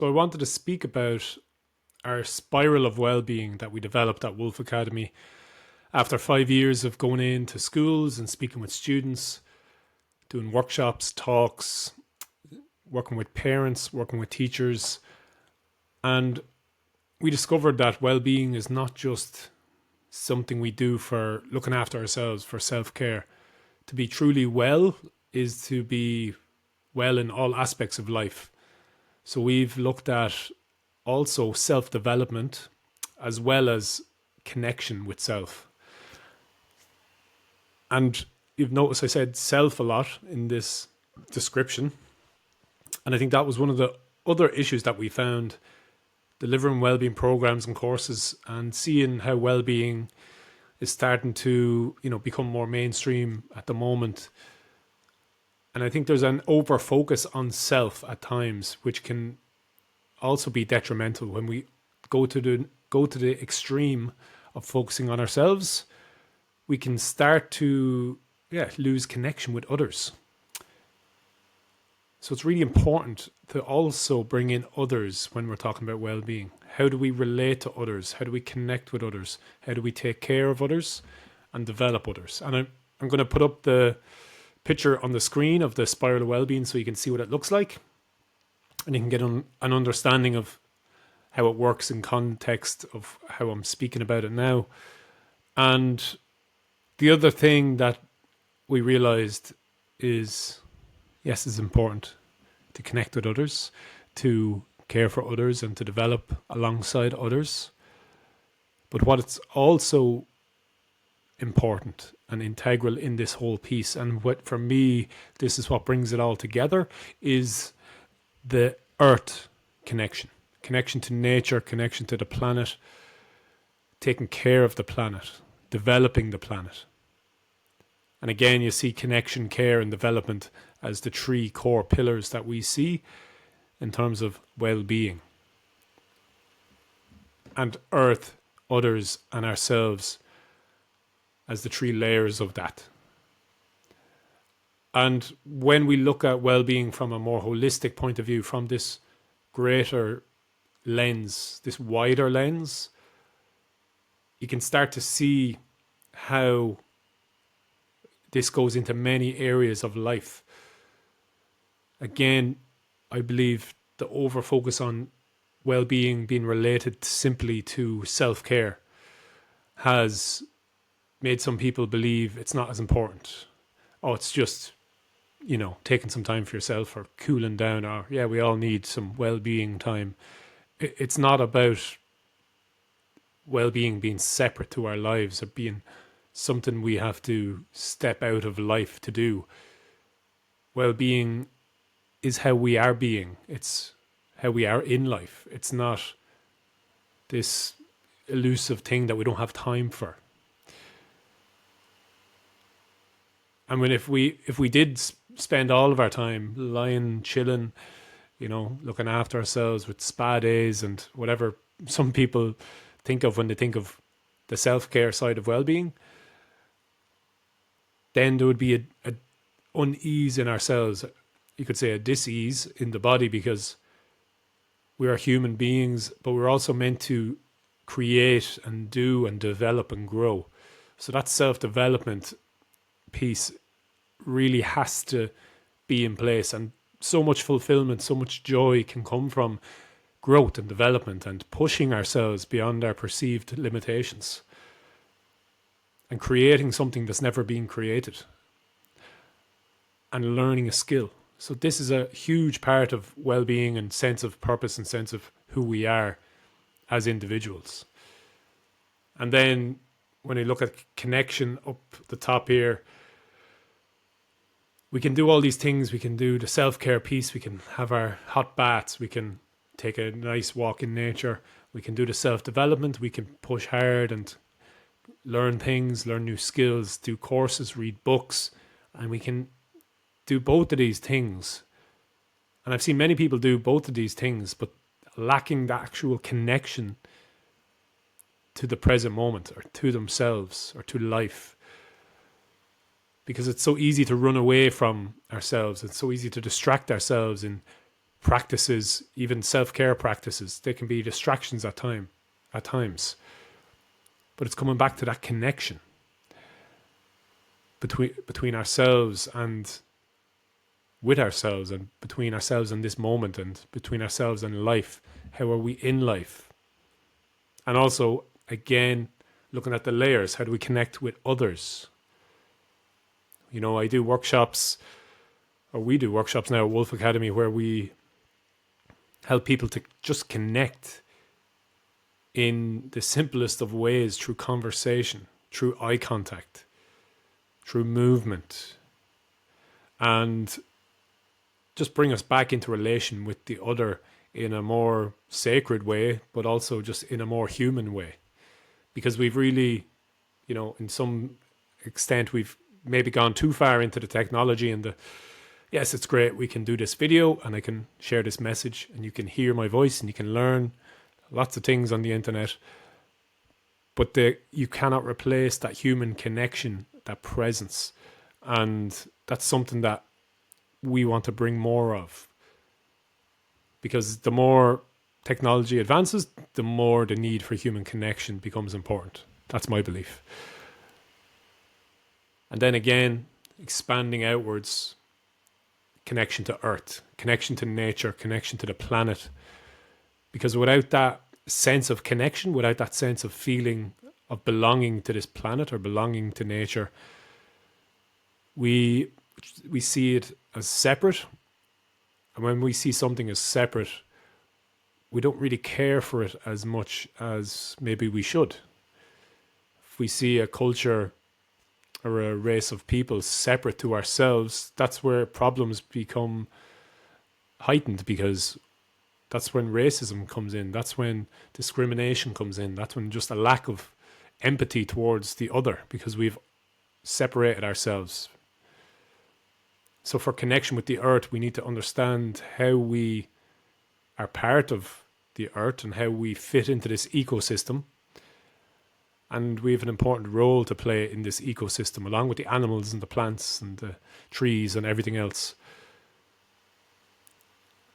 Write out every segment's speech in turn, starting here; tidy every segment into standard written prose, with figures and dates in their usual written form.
So I wanted to speak about our Spiral of Wellbeing that we developed at Wolf Academy after 5 years of going into schools and speaking with students, doing workshops, talks, working with parents, working with teachers. And we discovered that well-being is not just something we do for looking after ourselves, for self-care. To be truly well is to be well in all aspects of life. So we've looked at also self-development as well as connection with self. And you've noticed I said self a lot in this description. And I think that was one of the other issues that we found delivering well-being programs and courses and seeing how well-being is starting to, become more mainstream at the moment. And I think there's an over focus on self at times, which can also be detrimental when we go to the extreme of focusing on ourselves. We can start to lose connection with others. So it's really important to also bring in others when we're talking about well-being. How do we relate to others? How do we connect with others? How do we take care of others and develop others? And I'm going to put up the picture on the screen of the Spiral of Wellbeing so you can see what it looks like. And you can get an understanding of how it works in context of how I'm speaking about it now. And the other thing that we realized is, yes, it's important to connect with others, to care for others and to develop alongside others. But what it's also important and integral in this whole piece, and what for me, this is what brings it all together, is the earth connection to nature, connection to the planet, taking care of the planet, developing the planet. And again, you see connection, care, and development as the three core pillars that we see in terms of well-being. And earth, others, and ourselves as the three layers of that. And when we look at well-being from a more holistic point of view, from this greater lens, this wider lens, you can start to see how this goes into many areas of life. Again, I believe the over-focus on well-being being related simply to self-care has made some people believe it's not as important. Oh, it's just, taking some time for yourself or cooling down, or we all need some well-being time. It's not about well-being being separate to our lives or being something we have to step out of life to do. Well-being is how we are being. It's how we are in life. It's not this elusive thing that we don't have time for. I mean, if we did spend all of our time lying, chilling, looking after ourselves with spa days and whatever some people think of when they think of the self-care side of well-being, then there would be a unease in ourselves. You could say a dis-ease in the body, because we are human beings, but we're also meant to create and do and develop and grow. So that self-development piece really has to be in place, and so much fulfillment, so much joy can come from growth and development and pushing ourselves beyond our perceived limitations and creating something that's never been created and learning a skill. So this is a huge part of well-being and sense of purpose and sense of who we are as individuals. And then when you look at connection up the top here, we can do all these things. We can do the self-care piece. We can have our hot baths. We can take a nice walk in nature. We can do the self-development. We can push hard and learn things, learn new skills, do courses, read books. And we can do both of these things. And I've seen many people do both of these things, but lacking the actual connection to the present moment or to themselves or to life. Because it's so easy to run away from ourselves. It's so easy to distract ourselves in practices, even self-care practices, they can be distractions at times. But it's coming back to that connection between ourselves and with ourselves, and between ourselves and this moment, and between ourselves and life. How are we in life? And also, again, looking at the layers, how do we connect with others? I do workshops, or we do workshops now at Wolf Academy, where we help people to just connect in the simplest of ways, through conversation, through eye contact, through movement, and just bring us back into relation with the other in a more sacred way, but also just in a more human way. Because we've really, in some extent, we've maybe gone too far into the technology and yes, it's great, we can do this video and I can share this message and you can hear my voice and you can learn lots of things on the internet. But you cannot replace that human connection, that presence. And that's something that we want to bring more of. Because the more technology advances, the more the need for human connection becomes important. That's my belief. And then again, expanding outwards, connection to earth, connection to nature, connection to the planet. Because without that sense of connection, without that sense of feeling of belonging to this planet or belonging to nature, we see it as separate. And when we see something as separate, we don't really care for it as much as maybe we should. If we see a culture or a race of people separate to ourselves, that's where problems become heightened, because that's when racism comes in. That's when discrimination comes in. That's when just a lack of empathy towards the other, because we've separated ourselves. So for connection with the earth, we need to understand how we are part of the earth and how we fit into this ecosystem. And we have an important role to play in this ecosystem, along with the animals and the plants and the trees and everything else.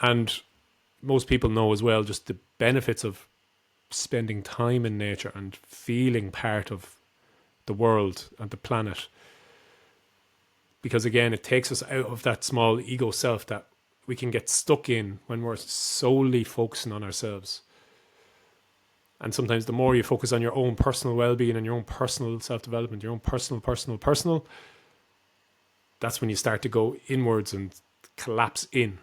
And most people know as well just the benefits of spending time in nature and feeling part of the world and the planet. Because again, it takes us out of that small ego self that we can get stuck in when we're solely focusing on ourselves. And sometimes the more you focus on your own personal well-being and your own personal self-development, your own personal, that's when you start to go inwards and collapse in.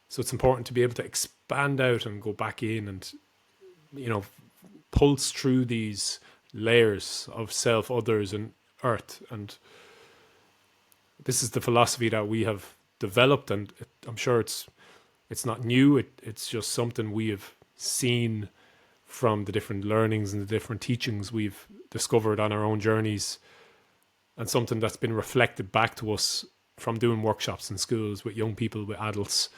So it's important to be able to expand out and go back in and, pulse through these layers of self, others, and earth. And this is the philosophy that we have developed, and I'm sure it's not new. It's just something we have seen from the different learnings and the different teachings we've discovered on our own journeys, and something that's been reflected back to us from doing workshops in schools with young people, with adults.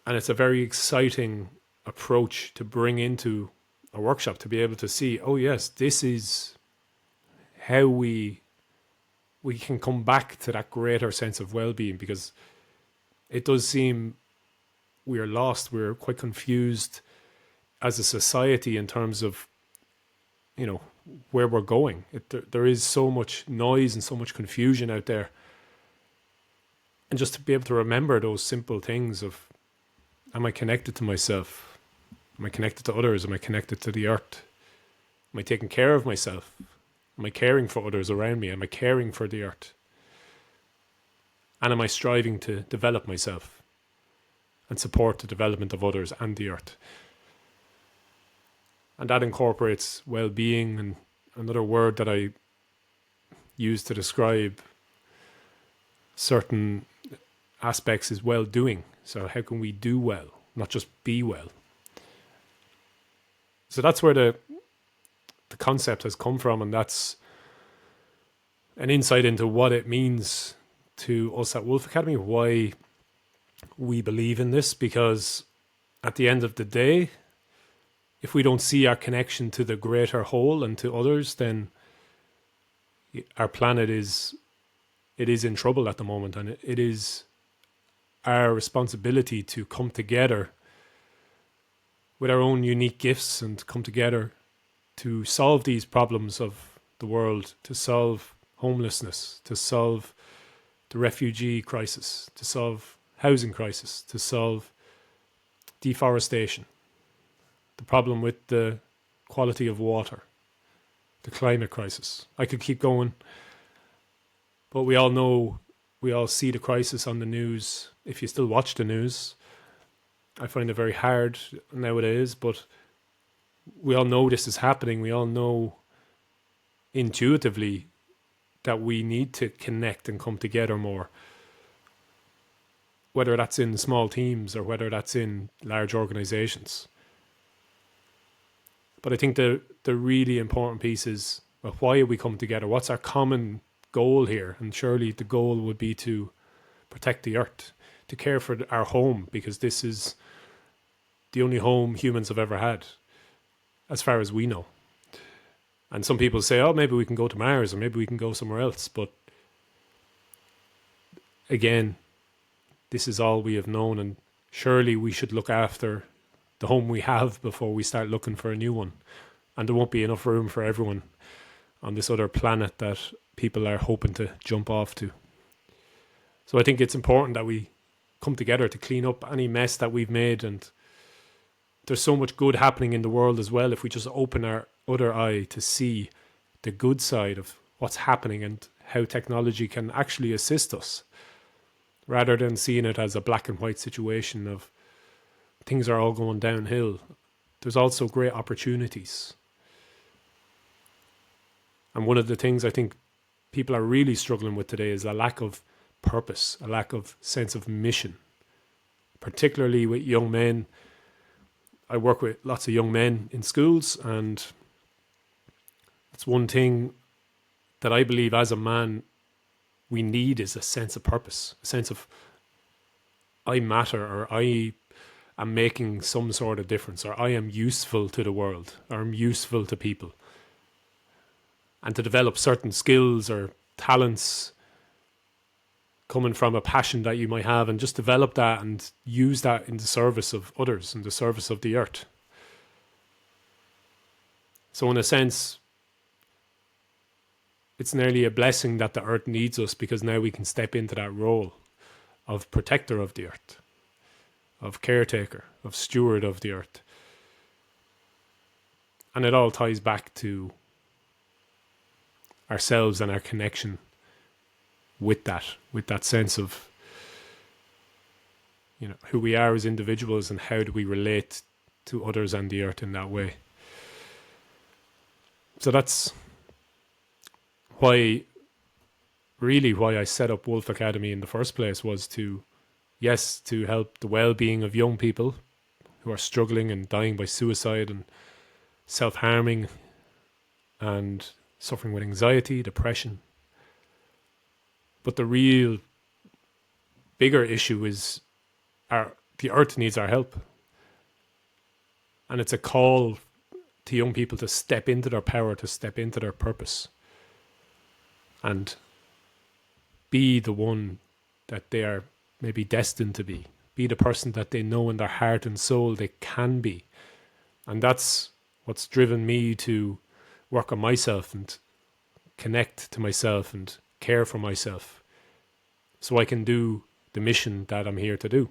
And it's a very exciting approach to bring into a workshop, to be able to see, oh yes, this is how we can come back to that greater sense of well-being, because it does seem we are lost, we're quite confused as a society in terms of, where we're going. There is so much noise and so much confusion out there. And just to be able to remember those simple things of, am I connected to myself? Am I connected to others? Am I connected to the earth? Am I taking care of myself? Am I caring for others around me? Am I caring for the earth? And am I striving to develop myself and support the development of others and the earth? And that incorporates well-being, and another word that I use to describe certain aspects is well-doing. So how can we do well, not just be well? So that's where the concept has come from, and that's an insight into what it means to us at Wolf Academy, why we believe in this. Because at the end of the day, if we don't see our connection to the greater whole and to others, then our planet is in trouble at the moment, and it is our responsibility to come together with our own unique gifts and come together to solve these problems of the world, to solve homelessness, to solve the refugee crisis, to solve housing crisis, to solve deforestation, the problem with the quality of water, the climate crisis. I could keep going, but we all know, we all see the crisis on the news. If you still watch the news, I find it very hard nowadays, but we all know this is happening. We all know intuitively that we need to connect and come together more, whether that's in small teams or whether that's in large organizations. But I think the really important piece is, well, why are we coming together? What's our common goal here? And surely the goal would be to protect the earth, to care for our home, because this is the only home humans have ever had, as far as we know. And some people say, oh, maybe we can go to Mars or maybe we can go somewhere else. But again, this is all we have known, and surely we should look after the home we have before we start looking for a new one. And there won't be enough room for everyone on this other planet that people are hoping to jump off to. So I think it's important that we come together to clean up any mess that we've made. And there's so much good happening in the world as well, if we just open our other eye to see the good side of what's happening and how technology can actually assist us, rather than seeing it as a black and white situation of things are all going downhill. There's also great opportunities. And one of the things I think people are really struggling with today is a lack of purpose, a lack of sense of mission, particularly with young men. I work with lots of young men in schools, and that's one thing that I believe as a man we need, is a sense of purpose, a sense of I matter, or I am making some sort of difference, or I am useful to the world, or I'm useful to people. And to develop certain skills or talents coming from a passion that you might have, and just develop that and use that in the service of others, in the service of the earth. So in a sense, it's nearly a blessing that the earth needs us, because now we can step into that role of protector of the earth, of caretaker, of steward of the earth. And it all ties back to ourselves and our connection with that sense of, you know, who we are as individuals and how do we relate to others and the earth in that way. So that's why I set up Wolf Academy in the first place, was to help the well-being of young people who are struggling and dying by suicide and self-harming and suffering with anxiety, depression. But the real bigger issue is the earth needs our help. And it's a call to young people to step into their power, to step into their purpose, and be the one that they are maybe destined to be. Be the person that they know in their heart and soul they can be. And that's what's driven me to work on myself and connect to myself and care for myself, so I can do the mission that I'm here to do.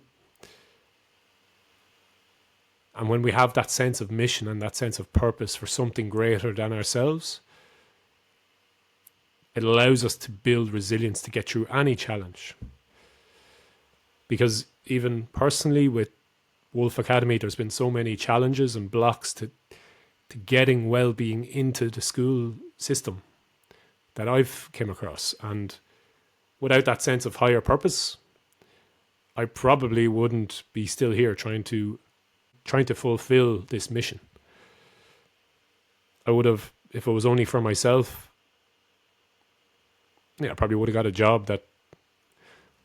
And when we have that sense of mission and that sense of purpose for something greater than ourselves, it allows us to build resilience to get through any challenge. Because even personally with Wolf Academy, there's been so many challenges and blocks to getting well-being into the school system that I've came across. And without that sense of higher purpose, I probably wouldn't be still here trying to fulfill this mission. I would have, if it was only for myself, I probably would have got a job that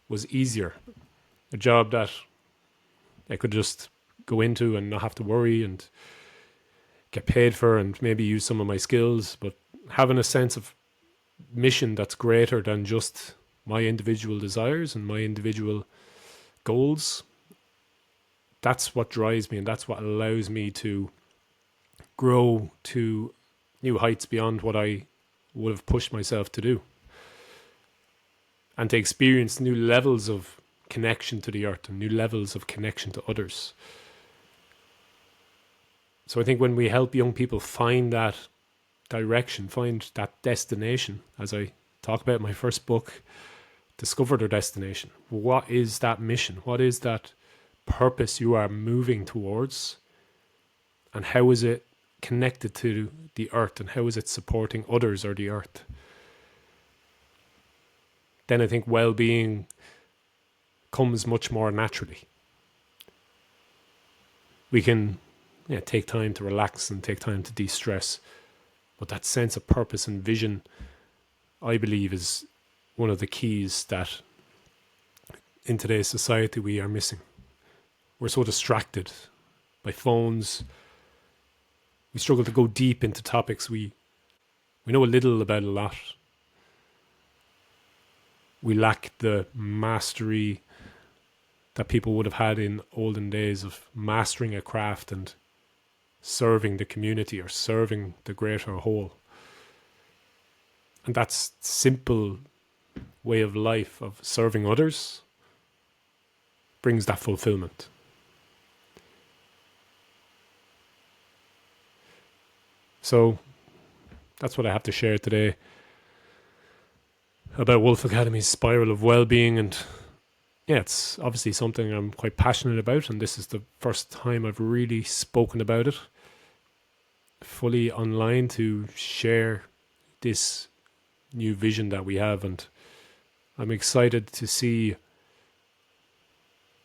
was easier, a job that I could just go into and not have to worry and get paid for, and maybe use some of my skills. But having a sense of mission that's greater than just my individual desires and my individual goals, that's what drives me, and that's what allows me to grow to new heights beyond what I would have pushed myself to do, and to experience new levels of connection to the earth and new levels of connection to others. So I think when we help young people find that direction, find that destination, as I talk about in my first book, discover their destination. What is that mission? What is that purpose you are moving towards? And how is it connected to the earth? And how is it supporting others or the earth? Then I think well-being comes much more naturally. We can take time to relax and take time to de-stress. But that sense of purpose and vision, I believe, is one of the keys that in today's society we are missing. We're so distracted by phones. We struggle to go deep into topics we know a little about a lot. We lack the mastery that people would have had in olden days of mastering a craft and serving the community or serving the greater whole. And that simple way of life of serving others brings that fulfillment. So that's what I have to share today about Wolf Academy's Spiral of Wellbeing. And it's obviously something I'm quite passionate about, and this is the first time I've really spoken about it fully online to share this new vision that we have. And I'm excited to see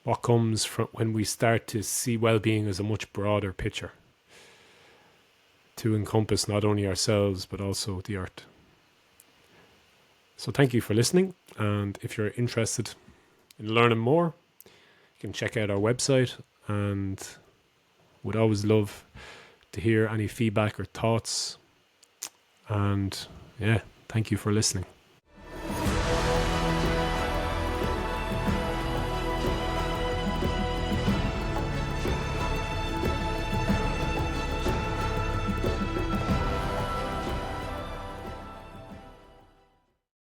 what comes from when we start to see well-being as a much broader picture, to encompass not only ourselves but also the earth. So thank you for listening, and if you're interested in learning more, you can check out our website, and would always love to hear any feedback or thoughts. And thank you for listening.